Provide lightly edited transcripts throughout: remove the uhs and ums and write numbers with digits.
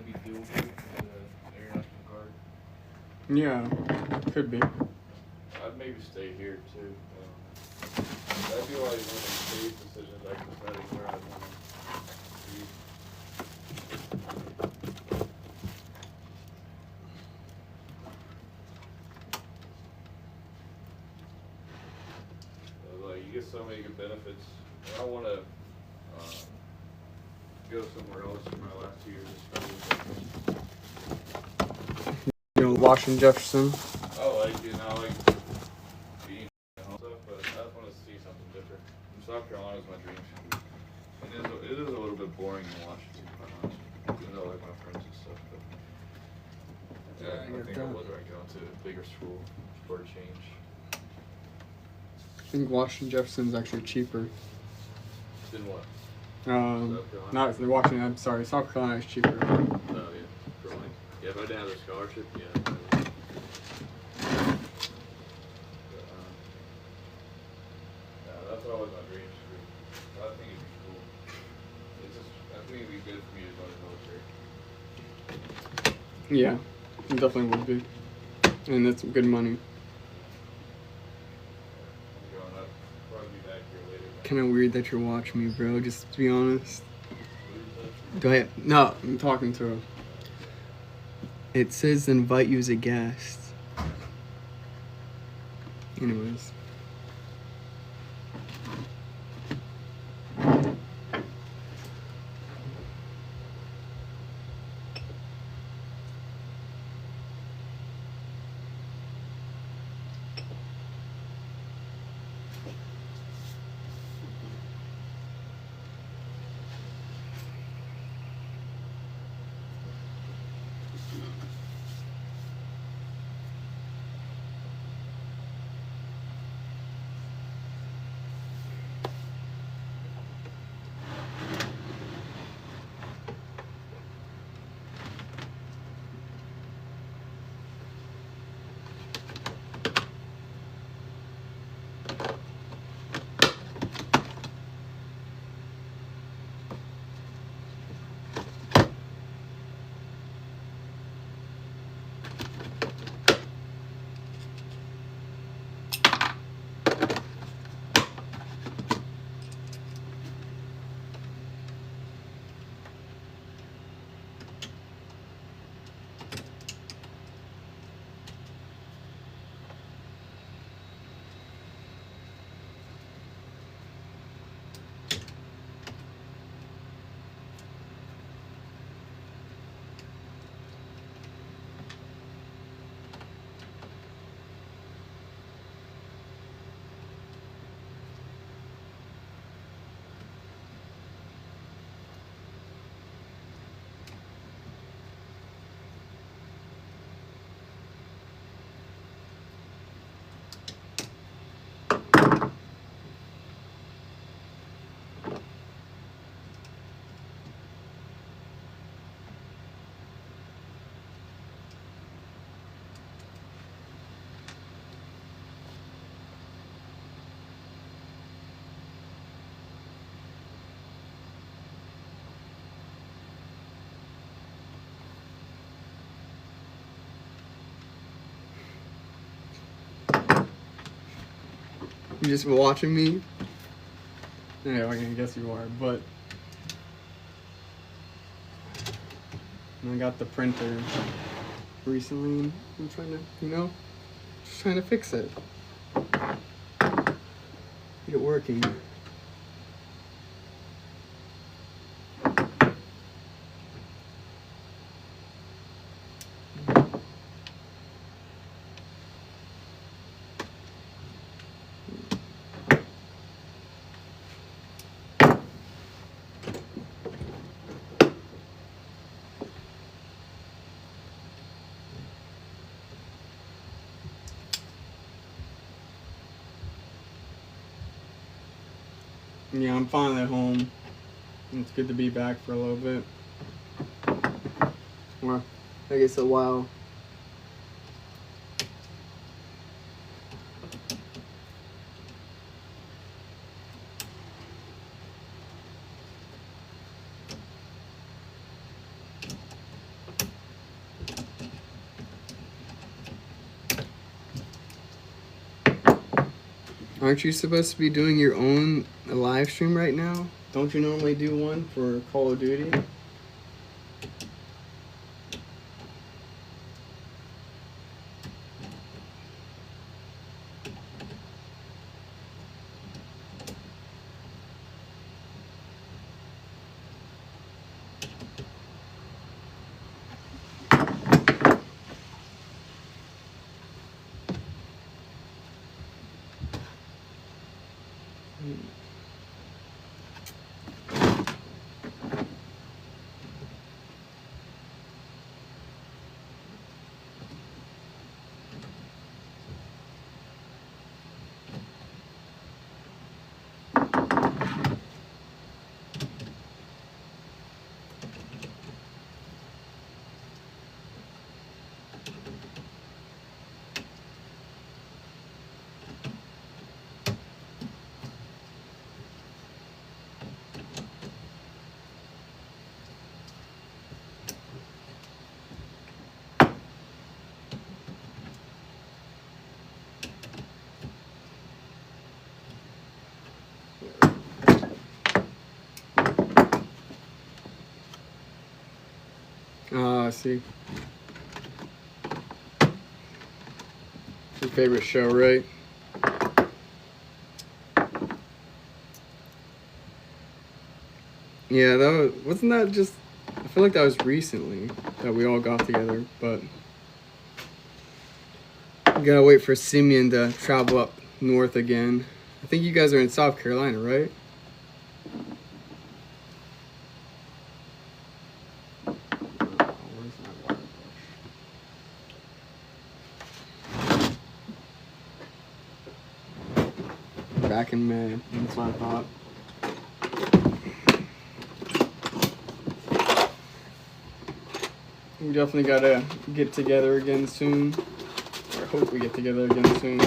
that be doable with the international guard? Yeah, could be. I'd maybe stay here too. That'd be like one of the safe decisions I could deciding where I'd want to be. Like you get so many good benefits. I want to go somewhere else for my last 2 years of school. You know, Washington Jefferson. I like it. I like being home stuff, but I just want to see something different. And South Carolina is my dream school. And it is a little bit boring in Washington, quite honestly. Even though I like my friends and stuff, but yeah, I think I would rather go to a bigger school for a change. I think Washington Jefferson's actually cheaper. Then what? Not Washington. I'm sorry, South Carolina is cheaper. Oh yeah, for like if I didn't have a scholarship, yeah. That's always my dream school. I think it'd be cool. I think it'd be good for me to go to the military. Yeah, it definitely would be, and that's good money. Kind of weird that you're watching me, bro. Just to be honest. No, I'm talking to him. It says invite you as a guest. Anyways. You just watching me? Yeah, I guess you are, but I got the printer recently. I'm trying to, just trying to fix it. Get it working. Yeah, I'm finally home. It's good to be back for a little bit. Or, I guess a while. Aren't you supposed to be doing your own live stream right now? Don't you normally do one for Call of Duty? I see. Your favorite show, right? Yeah, wasn't that just, I feel like that was recently that we all got together, but we gotta wait for Simeon to travel up north again. I think you guys are in South Carolina, right? Back in May, that's what I thought. We definitely gotta get together again soon. I hope we get together again soon.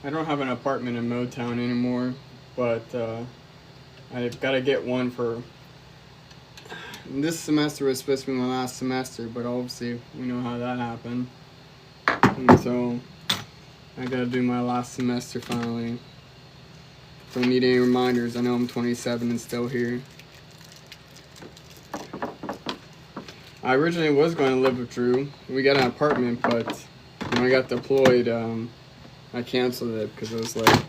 I don't have an apartment in Motown anymore, but I've got to get one for... This semester was supposed to be my last semester, but obviously we know how that happened. And so I got to do my last semester finally. Don't need any reminders. I know I'm 27 and still here. I originally was going to live with Drew. We got an apartment, but when I got deployed, I canceled it because it was like,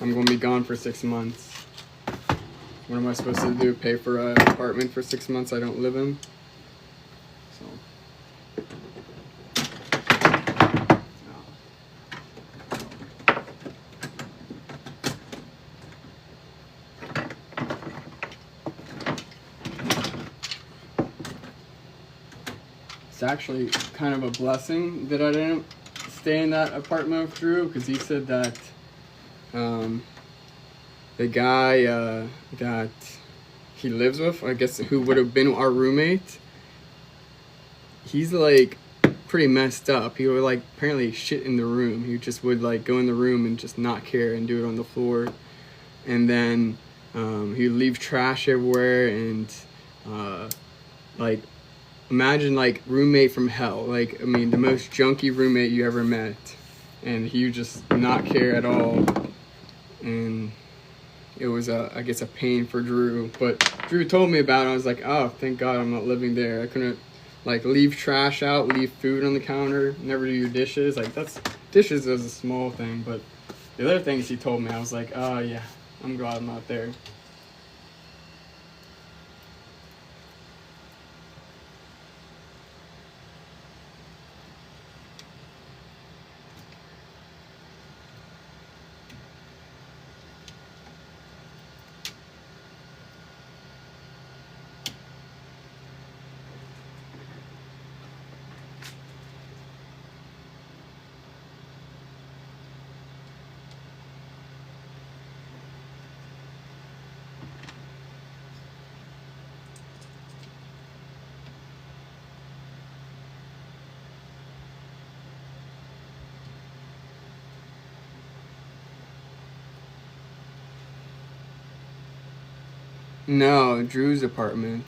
I'm going to be gone for 6 months. What am I supposed to do? Pay for an apartment for 6 months I don't live in? So. it's actually kind of a blessing that I didn't stay in that apartment with Drew, because he said that the guy that he lives with, I guess, who would have been our roommate, he's like pretty messed up. He would like apparently shit in the room. He just would like go in the room and just not care and do it on the floor. And then he'd leave trash everywhere, and like, imagine like roommate from hell. Like, I mean, the most junky roommate you ever met, and he would just not care at all. And it was I guess a pain for Drew. But Drew told me about it. I was like, oh, thank God I'm not living there. I couldn't like leave trash out, leave food on the counter, never do your dishes. Like, that's, dishes is a small thing, but the other things he told me, I was like, oh yeah, I'm glad I'm not there. No, Drew's apartment.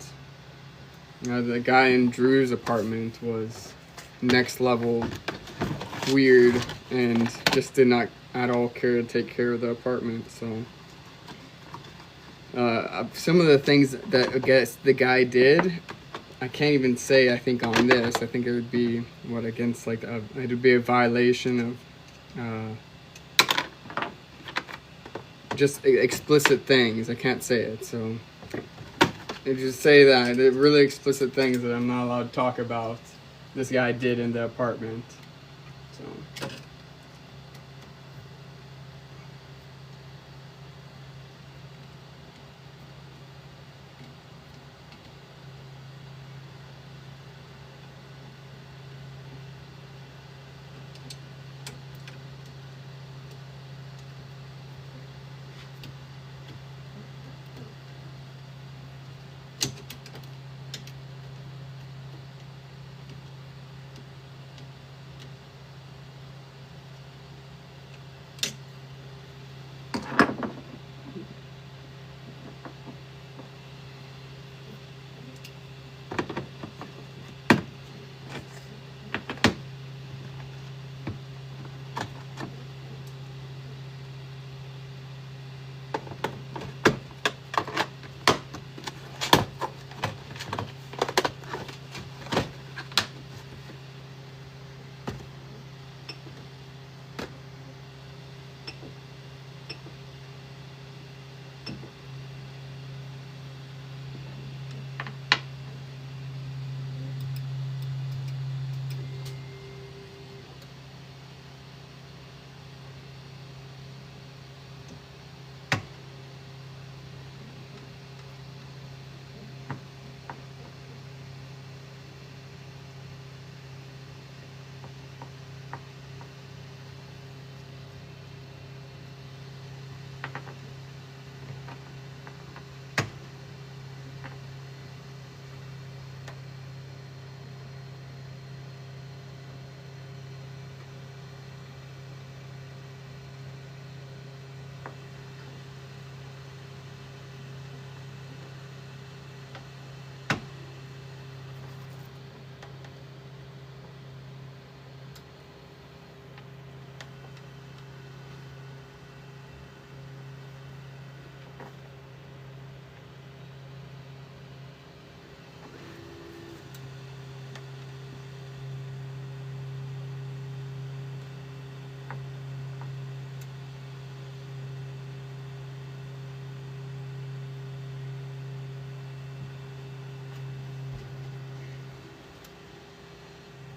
The guy in Drew's apartment was next level weird and just did not at all care to take care of the apartment. So some of the things that I guess the guy did, I can't even say. I think on this, I think it would be what against like it would be a violation of just explicit things. I can't say it, so I just say that the really explicit things that I'm not allowed to talk about, this guy did in the apartment. So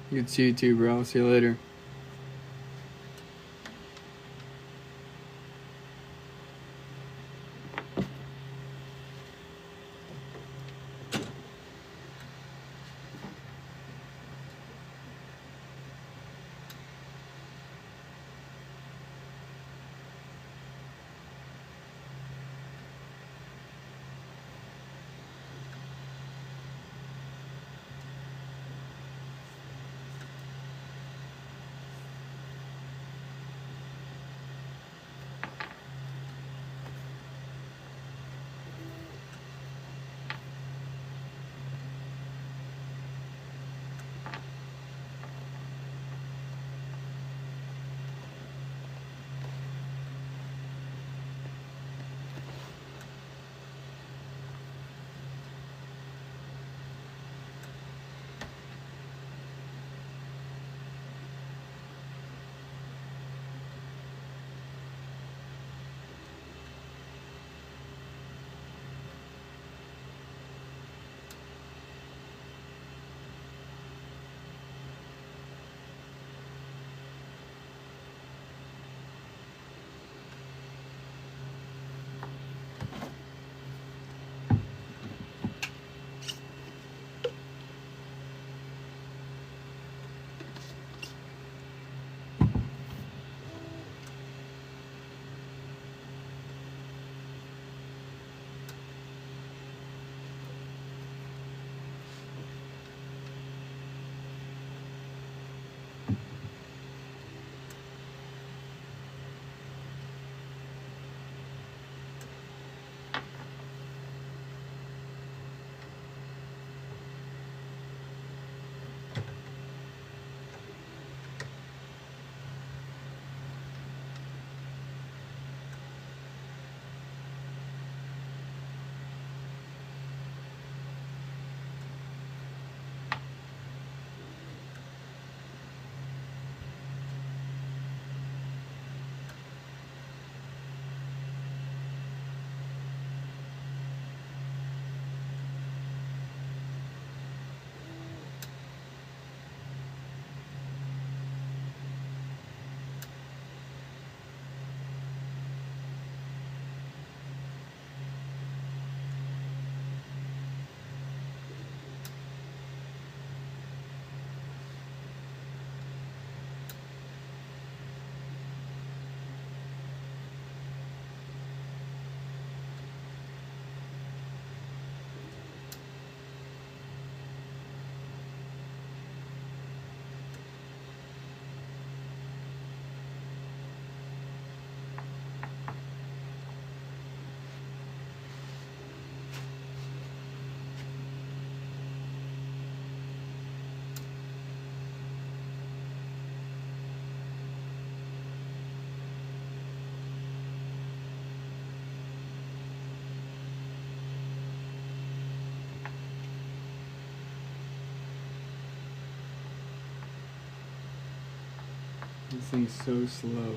good to see you too, bro. See you later. This thing's so slow.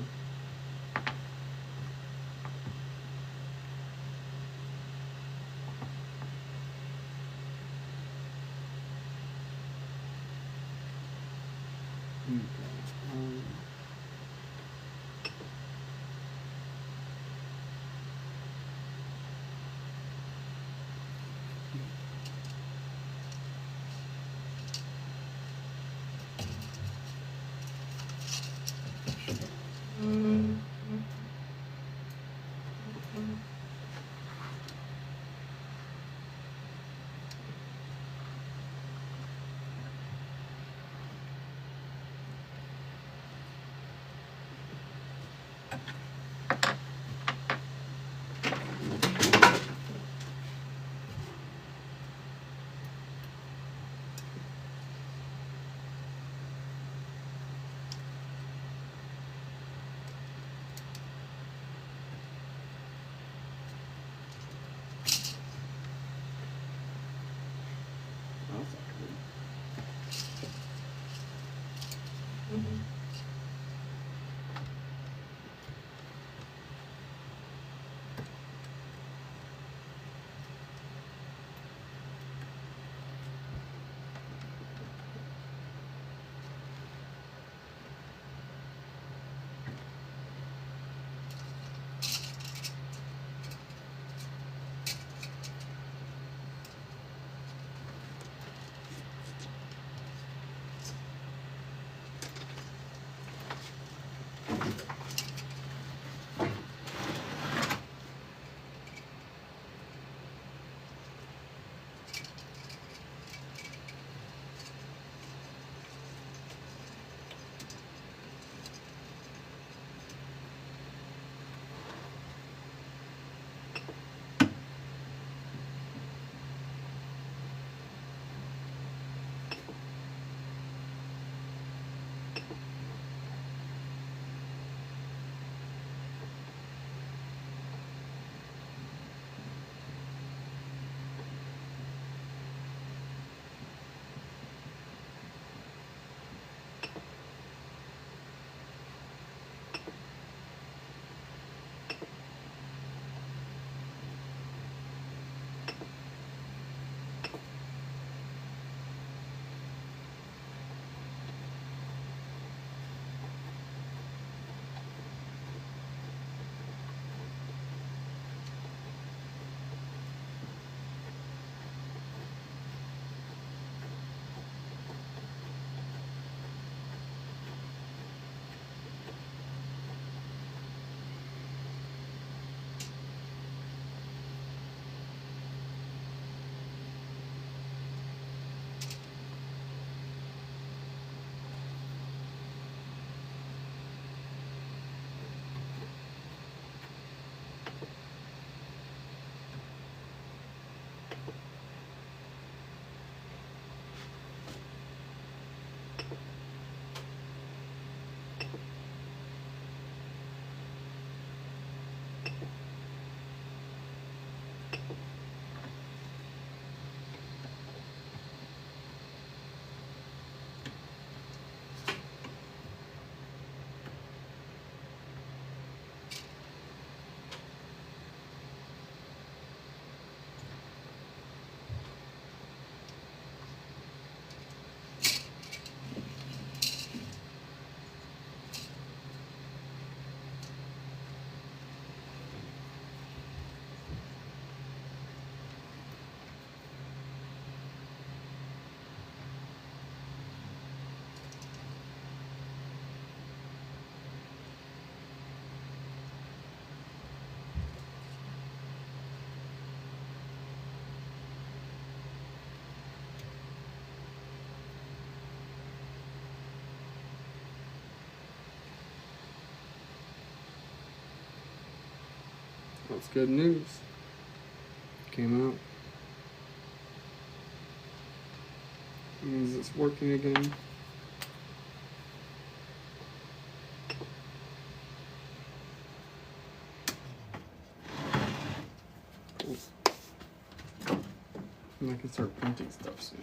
That's good news. Came out. Is this working again? Cool. And I can start printing stuff soon.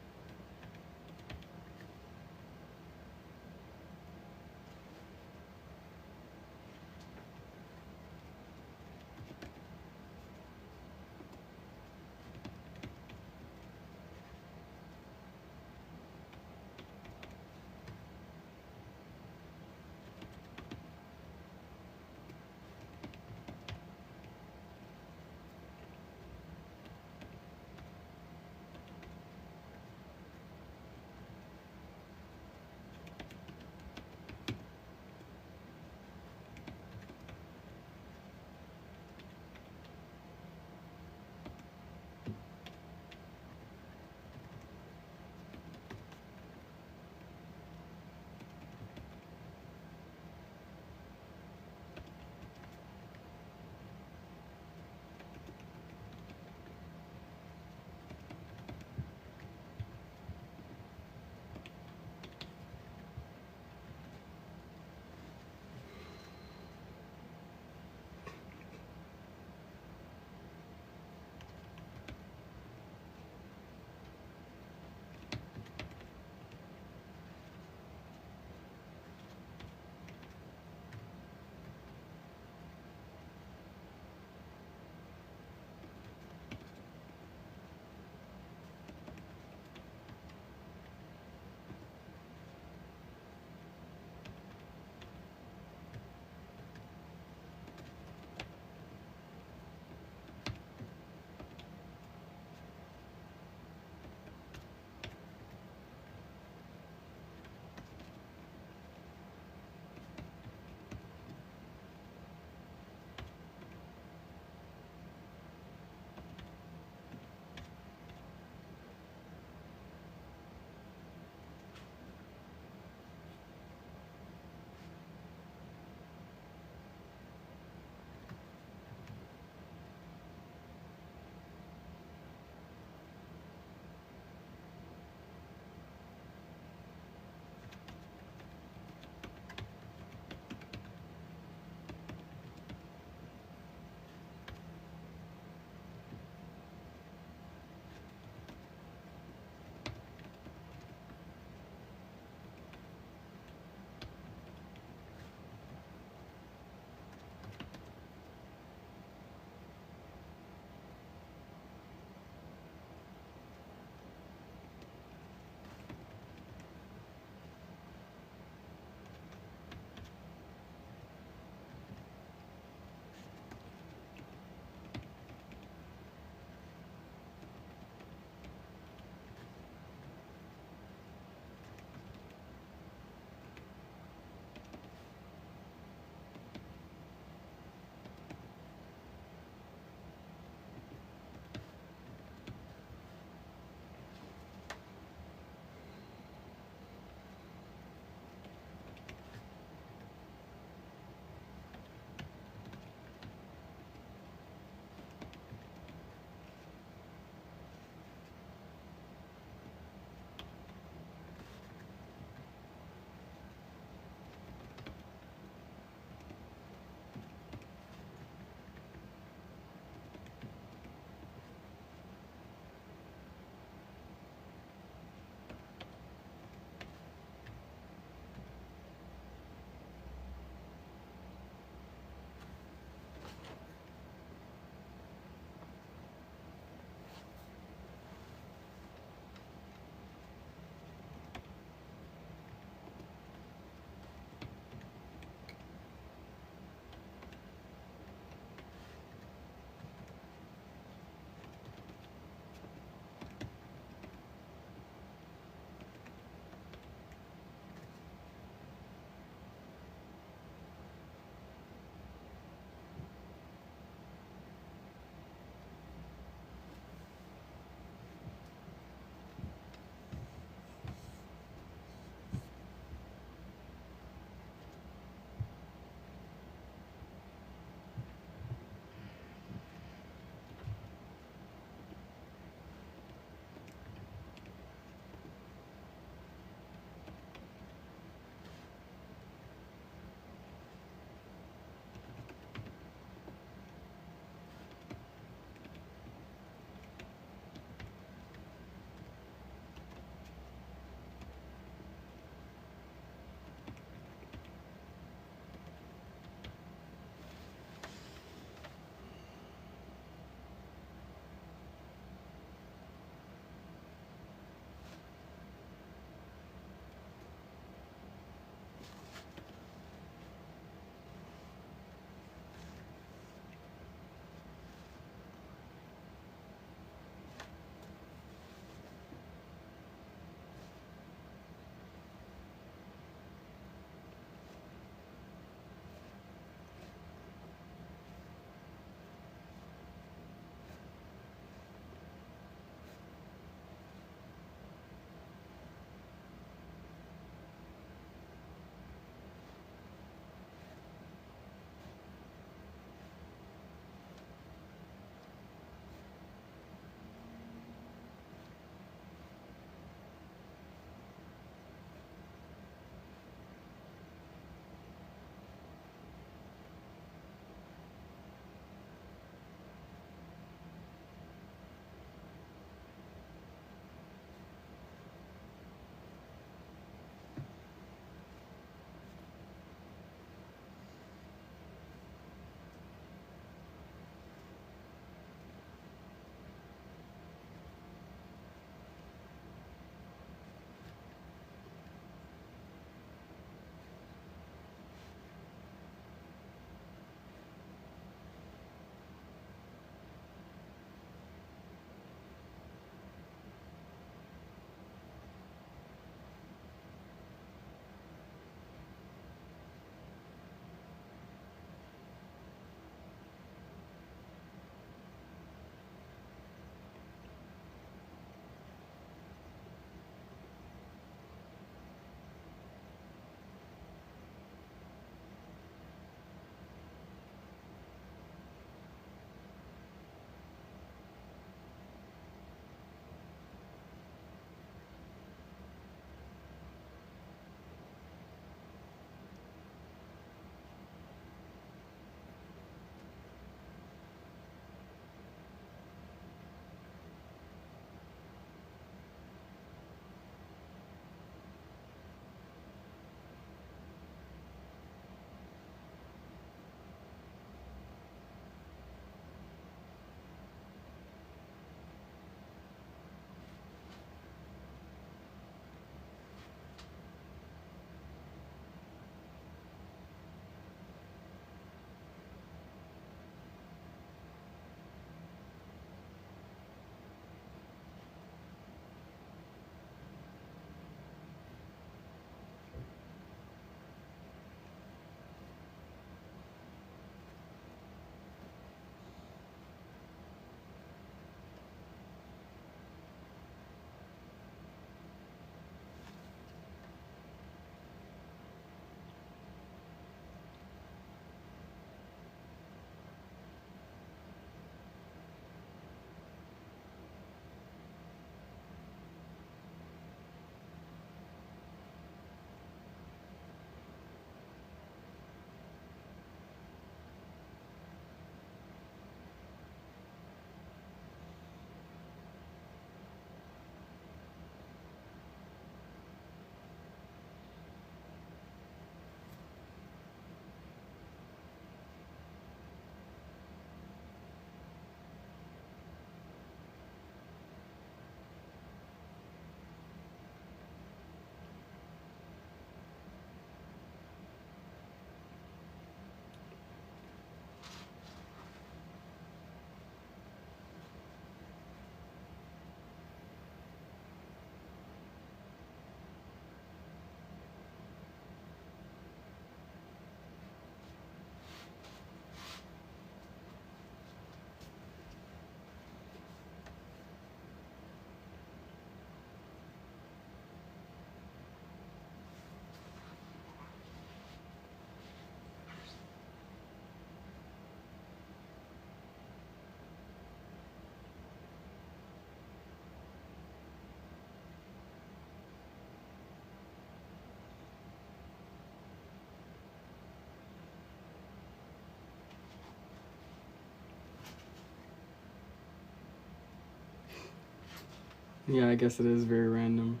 Yeah, I guess it is very random.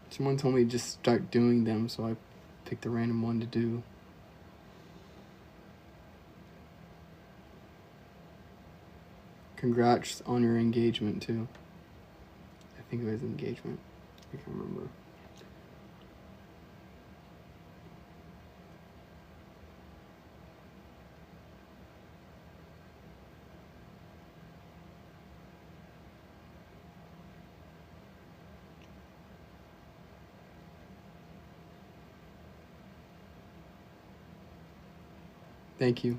Someone told me to just start doing them, so I picked a random one to do. Congrats on your engagement, too. I think it was engagement. I can't remember. Thank you.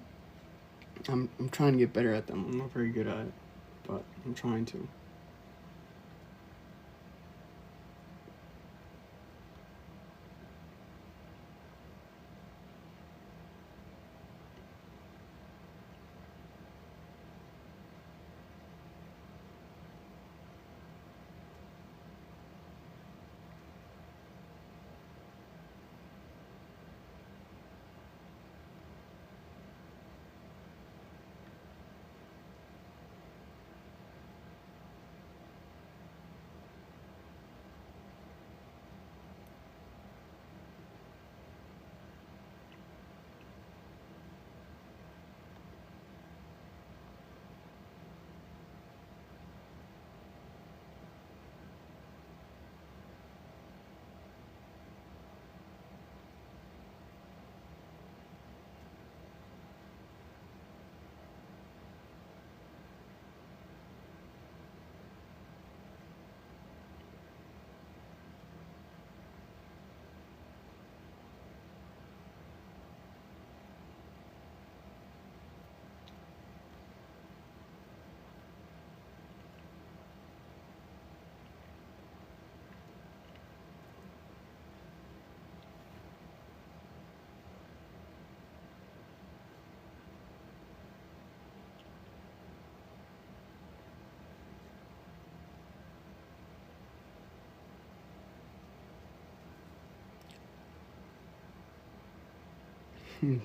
I'm trying to get better at them. I'm not very good at it, but I'm trying to.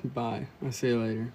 Bye. I'll see you later.